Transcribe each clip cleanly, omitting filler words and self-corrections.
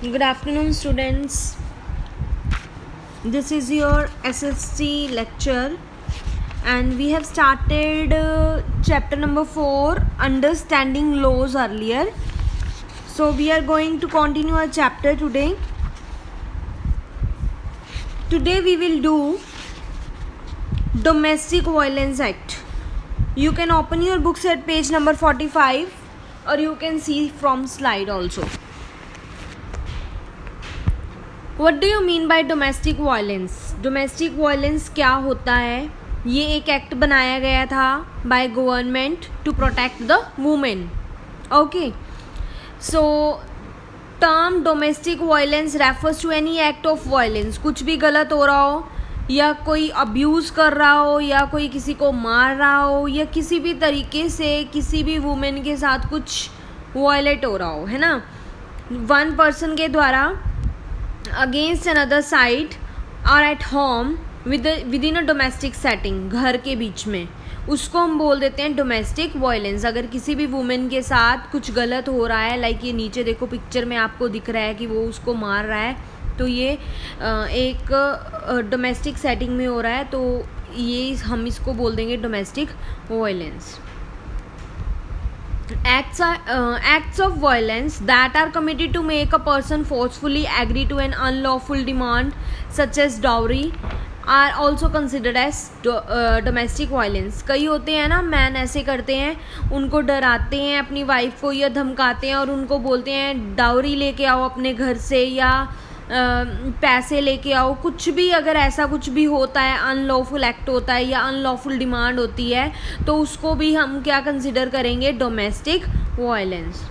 Good afternoon, students. This is your SST lecture, and we have started chapter number 4, Understanding Laws, earlier. So we are going to continue our chapter today. Today we will do Domestic Violence Act. You can open your books at page number 45, or you can see from slide also. What do you mean by domestic violence? Domestic violence क्या होता है? ये एक act बनाया गया था by government to protect the women. Okay. So term domestic violence refers to any act of violence. कुछ भी गलत हो रहा हो, या कोई अब्यूज़ कर रहा हो, या कोई किसी को मार रहा हो, या किसी भी तरीके से किसी भी वुमेन के साथ कुछ वायलेट हो रहा हो, है ना, वन पर्सन के द्वारा अगेंस्ट अनदर साइड और at home with in a domestic setting, घर के बीच में, उसको हम बोल देते हैं डोमेस्टिक वायलेंस. अगर किसी भी वुमेन के साथ कुछ गलत हो रहा है, लाइक ये नीचे देखो पिक्चर में आपको दिख रहा है कि वो उसको मार रहा है, तो ये एक डोमेस्टिक सेटिंग में हो रहा है, तो ये हम इसको बोल देंगे domestic violence. Acts of violence that are committed to make a person forcefully agree to an unlawful demand such as dowry are also considered as domestic violence. कई होते हैं ना, मैन ऐसे करते हैं, उनको डराते हैं अपनी वाइफ को या धमकाते हैं और उनको बोलते हैं डाउरी लेके आओ अपने घर से, या पैसे लेके आओ, कुछ भी. अगर ऐसा कुछ भी होता है, अनलॉफुल एक्ट होता है या अनलॉफुल डिमांड होती है, तो उसको भी हम क्या कंसिडर करेंगे? Domestic violence.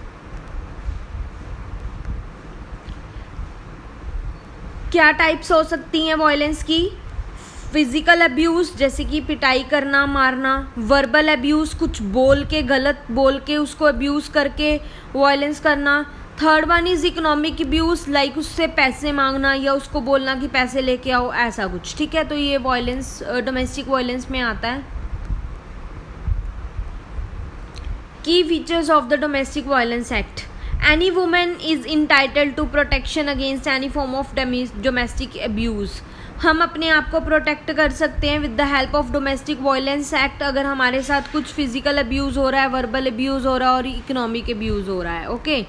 क्या टाइप्स हो सकती हैं वायलेंस की? फिजिकल अब्यूज़, जैसे कि पिटाई करना, मारना. वर्बल अब्यूज़, कुछ बोल के, गलत बोल के उसको अब्यूज़ करके वायलेंस करना. Third one is economic abuse, like उससे पैसे मांगना या उसको बोलना कि पैसे लेके आओ, ऐसा कुछ. ठीक है, तो ये वायलेंस डोमेस्टिक वायलेंस में आता है. की features of the domestic violence act. Any women is entitled to protection against any form of domestic abuse. हम अपने आप को प्रोटेक्ट कर सकते हैं with the help of domestic violence act. अगर हमारे साथ कुछ फिजिकल अब्यूज़ हो रहा है, वर्बल अब्यूज़ हो रहा है और इकोनॉमिक अब्यूज़ हो रहा है. ओके.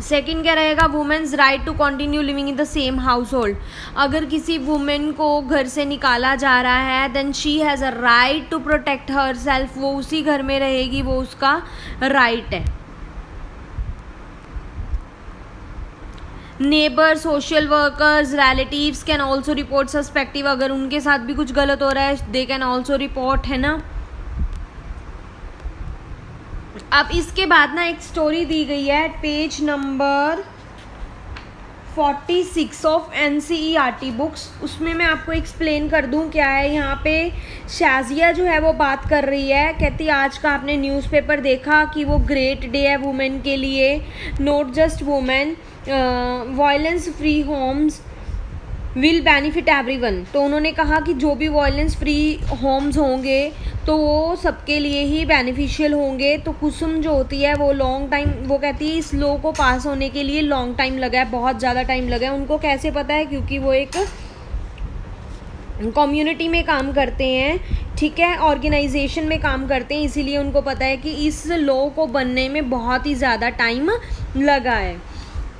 सेकेंड क्या रहेगा? Women's right to continue living in the same household. अगर किसी वुमेन को घर से निकाला जा रहा है, then she has a right to protect herself. वो उसी घर में रहेगी, वो उसका राइट है. Neighbour, social workers, relatives can also report suspective. अगर उनके साथ भी कुछ गलत हो रहा है, दे कैन ऑल्सो रिपोर्ट, है ना. अब इसके बाद ना एक स्टोरी दी गई है page number 46 of NCERT books. उसमें मैं आपको एक्सप्लेन कर दूं क्या है. यहाँ पे शाजिया जो है वो बात कर रही है, कहती है आज का आपने न्यूज़पेपर देखा कि वो ग्रेट डे है वुमेन के लिए, not just women, violence free homes will benefit everyone. तो उन्होंने कहा कि जो भी वायलेंस फ्री होम्स होंगे तो वो सबके लिए ही बेनिफिशियल होंगे. तो कुसुम जो होती है वो लॉन्ग टाइम, वो कहती है इस लॉ को पास होने के लिए लॉन्ग टाइम लगा है, बहुत ज़्यादा टाइम लगा है. उनको कैसे पता है? क्योंकि वो एक कम्युनिटी में काम करते हैं, ठीक है, ऑर्गेनाइजेशन में काम करते हैं, इसीलिए उनको पता है कि इस लॉ को बनने में बहुत ही ज़्यादा टाइम लगा है.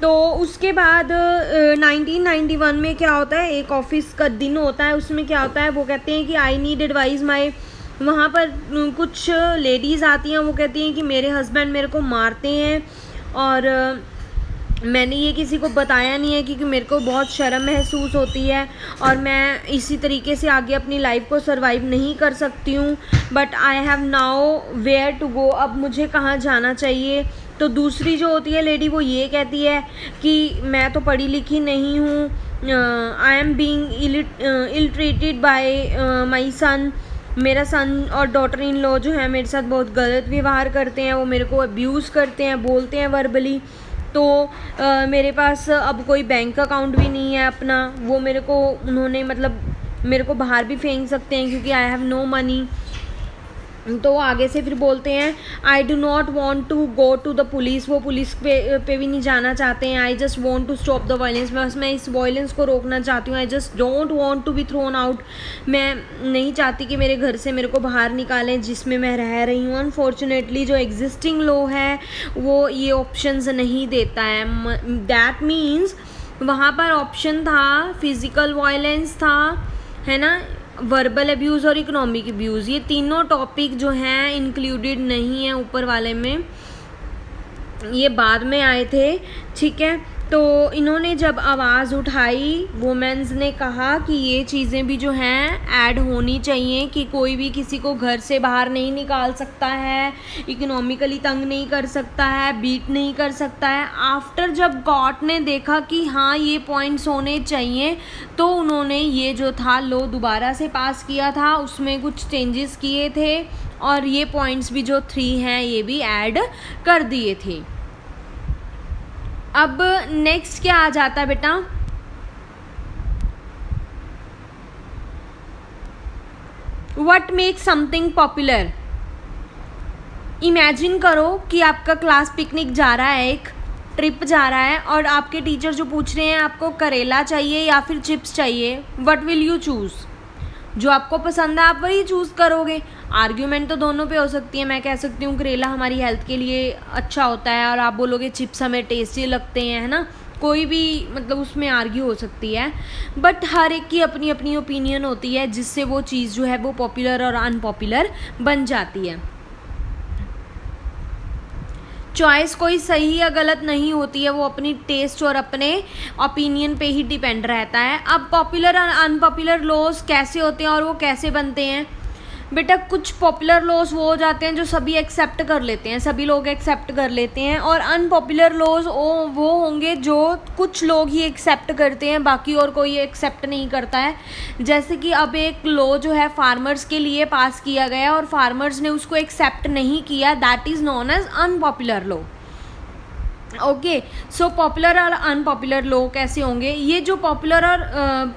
तो उसके बाद 1991 में क्या होता है, एक ऑफिस का दिन होता है, उसमें क्या होता है, वो कहते हैं कि आई नीड एडवाइस माई. वहाँ पर कुछ लेडीज़ आती हैं, वो कहती हैं कि मेरे हस्बैंड मेरे को मारते हैं और मैंने ये किसी को बताया नहीं है क्योंकि मेरे को बहुत शर्म महसूस होती है और मैं इसी तरीके से आगे अपनी लाइफ को सरवाइव नहीं कर सकती हूँ. But I have nowhere to go. अब मुझे कहाँ जाना चाहिए? तो दूसरी जो होती है लेडी, वो ये कहती है कि मैं तो पढ़ी लिखी नहीं हूँ, I am being ill treated by my son. मेरा सन और डॉटर इन लॉ जो है मेरे साथ बहुत गलत व्यवहार करते हैं, वो मेरे को अब्यूज़ करते हैं, बोलते हैं वर्बली. तो मेरे पास अब कोई बैंक अकाउंट भी नहीं है अपना, वो मेरे को उन्होंने मतलब मेरे को बाहर भी फेंक सकते हैं क्योंकि आई हैव नो मनी. तो वो आगे से फिर बोलते हैं I do not want to go to the police, वो पुलिस पे भी नहीं जाना चाहते हैं। I just want to stop the violence, बस मैं इस वायलेंस को रोकना चाहती हूँ। I just don't want to be thrown out, मैं नहीं चाहती कि मेरे घर से मेरे को बाहर निकालें जिसमें मैं रह रही हूँ। अनफॉर्चुनेटली जो एग्जिस्टिंग लॉ है वो ये ऑप्शंस नहीं देता है। दैट मीन्स वहाँ पर ऑप्शन था फिज़िकल वायलेंस था, है ना, वर्बल अब्यूज़ और इकोनॉमिक अब्यूज़, ये तीनों टॉपिक जो हैं इंक्लूडेड नहीं है ऊपर वाले में, ये बाद में आए थे, ठीक है। तो इन्होंने जब आवाज़ उठाई, वुमेन्स ने कहा कि ये चीज़ें भी जो हैं ऐड होनी चाहिए, कि कोई भी किसी को घर से बाहर नहीं निकाल सकता है, इकोनॉमिकली तंग नहीं कर सकता है, बीट नहीं कर सकता है। आफ्टर जब कोर्ट ने देखा कि हाँ ये पॉइंट्स होने चाहिए, तो उन्होंने ये जो था लॉ दोबारा से पास किया था, उसमें कुछ चेंजेस किए थे और ये पॉइंट्स भी जो 3 हैं ये भी ऐड कर दिए थे। अब नेक्स्ट क्या आ जाता है बेटा, what make something popular. Imagine करो कि आपका क्लास पिकनिक जा रहा है, एक ट्रिप जा रहा है, और आपके टीचर जो पूछ रहे हैं आपको करेला चाहिए या फिर चिप्स चाहिए, व्हाट विल यू चूज़। जो आपको पसंद है आप वही चूज़ करोगे। आर्ग्यूमेंट तो दोनों पे हो सकती है, मैं कह सकती हूँ करेला हमारी हेल्थ के लिए अच्छा होता है और आप बोलोगे चिप्स हमें टेस्टी लगते हैं, है ना, कोई भी मतलब उसमें आर्ग्यू हो सकती है। बट हर एक की अपनी अपनी ओपिनियन होती है जिससे वो चीज़ जो है वो पॉपुलर और अनपॉपुलर बन जाती है। चॉइस कोई सही या गलत नहीं होती है, वो अपनी टेस्ट और अपने ओपिनियन पे ही डिपेंड रहता है। अब पॉपुलर और अनपॉपुलर लॉज कैसे होते हैं और वो कैसे बनते हैं बेटा, कुछ पॉपुलर लॉज वो हो जाते हैं जो सभी एक्सेप्ट कर लेते हैं, सभी लोग एक्सेप्ट कर लेते हैं, और अनपॉपुलर लॉज वो होंगे जो कुछ लोग ही एक्सेप्ट करते हैं, बाकी और कोई एक्सेप्ट नहीं करता है। जैसे कि अब एक लॉ जो है फार्मर्स के लिए पास किया गया और फार्मर्स ने उसको एक्सेप्ट नहीं किया, that is known as unpopular law. Okay, so popular और अनपॉपुलर लॉ कैसे होंगे, ये जो पॉपुलर और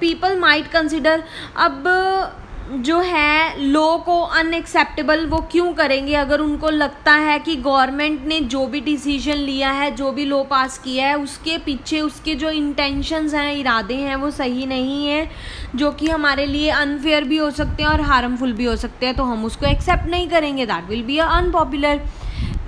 पीपल माइट कंसिडर, अब जो है लॉ को अनएक्सेप्टेबल वो क्यों करेंगे, अगर उनको लगता है कि गवर्नमेंट ने जो भी डिसीजन लिया है, जो भी लॉ पास किया है, उसके पीछे उसके जो इंटेंशंस हैं, इरादे हैं, वो सही नहीं है, जो कि हमारे लिए अनफेयर भी हो सकते हैं और हार्मफुल भी हो सकते हैं, तो हम उसको एक्सेप्ट नहीं करेंगे, दैट विल बी अनपॉपुलर।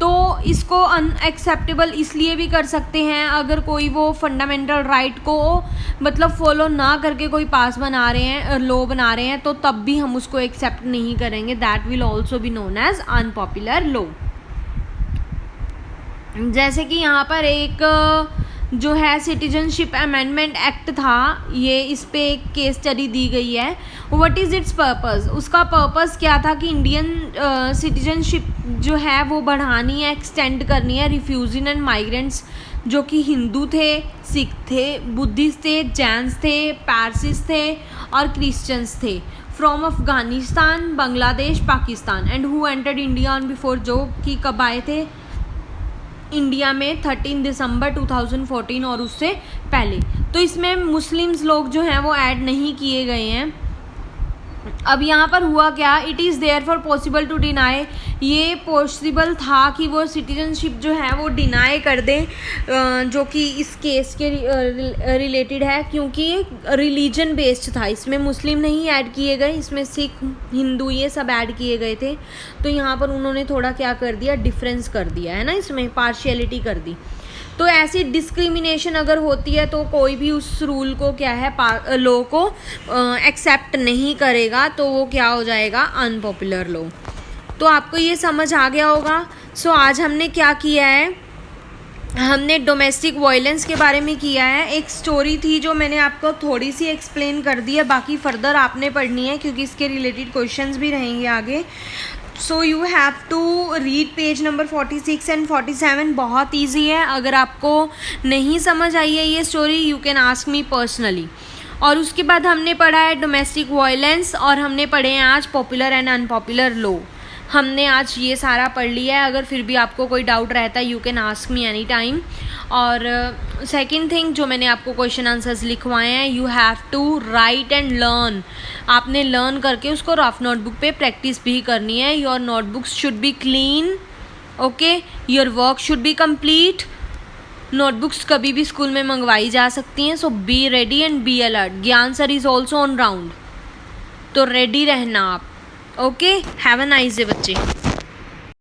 तो इसको अनएक्सेप्टेबल इसलिए भी कर सकते हैं अगर कोई वो फंडामेंटल राइट को मतलब फॉलो ना करके कोई पास बना रहे हैं, लॉ बना रहे हैं, तो तब भी हम उसको एक्सेप्ट नहीं करेंगे, that will also be known as unpopular law. जैसे कि यहाँ पर एक जो है सिटीजनशिप अमेंडमेंट एक्ट था, ये इस पे एक केस स्टडी दी गई है। व्हाट इज़ इट्स पर्पस, उसका पर्पस क्या था कि इंडियन सिटीजनशिप जो है वो बढ़ानी है, एक्सटेंड करनी है रिफ्यूजी एंड माइग्रेंट्स जो कि हिंदू थे, सिख थे, बुद्धिस्ट थे, जैन्स थे, पारसीस थे और क्रिश्चियंस थे, from Afghanistan, Bangladesh, Pakistan, and who entered India on before, जो कि कब आए थे इंडिया में 13 दिसंबर 2014 और उससे पहले। तो इसमें मुस्लिम्स लोग जो हैं वो ऐड नहीं किए गए हैं। अब यहाँ पर हुआ क्या, it is therefore possible to deny, ये पॉसिबल था कि वो सिटीजनशिप जो है वो डिनाई कर दें, जो कि इस केस के रिलेटेड है, क्योंकि रिलीजन बेस्ड था, इसमें मुस्लिम नहीं ऐड किए गए, इसमें सिख, हिंदू ये सब ऐड किए गए थे। तो यहाँ पर उन्होंने थोड़ा क्या कर दिया, डिफरेंस कर दिया है ना, इसमें पार्शियलिटी कर दी। तो ऐसी डिस्क्रिमिनेशन अगर होती है तो कोई भी उस रूल को क्या है, लॉ को एक्सेप्ट नहीं करेगा, तो वो क्या हो जाएगा, अनपॉपुलर लॉ। तो आपको ये समझ आ गया होगा। सो आज हमने क्या किया है, हमने डोमेस्टिक वायलेंस के बारे में किया है। एक स्टोरी थी जो मैंने आपको थोड़ी सी एक्सप्लेन कर दी है, बाकी फर्दर आपने पढ़नी है क्योंकि इसके रिलेटेड क्वेश्चंस भी रहेंगे आगे। So you have to read page number 46 and 47, बहुत ईजी है। अगर आपको नहीं समझ आई है ये story, you can ask me personally. और उसके बाद हमने पढ़ा है डोमेस्टिक वायलेंस और हमने पढ़े हैं आज पॉपुलर एंड अनपॉपुलर लॉ। हमने आज ये सारा पढ़ लिया है। अगर फिर भी आपको कोई डाउट रहता है, you can ask me any time. और सेकंड थिंग जो मैंने आपको क्वेश्चन आंसर्स लिखवाए हैं, you have to write and learn. आपने लर्न करके उसको रफ नोटबुक पे प्रैक्टिस भी करनी है। Your notebooks should be clean, okay, your work should be complete. Notebooks कभी भी स्कूल में मंगवाई जा सकती हैं, so be ready and be alert. Gyan sir is also on round, तो रेडी रहना आप। Okay, have a nice day बच्चे।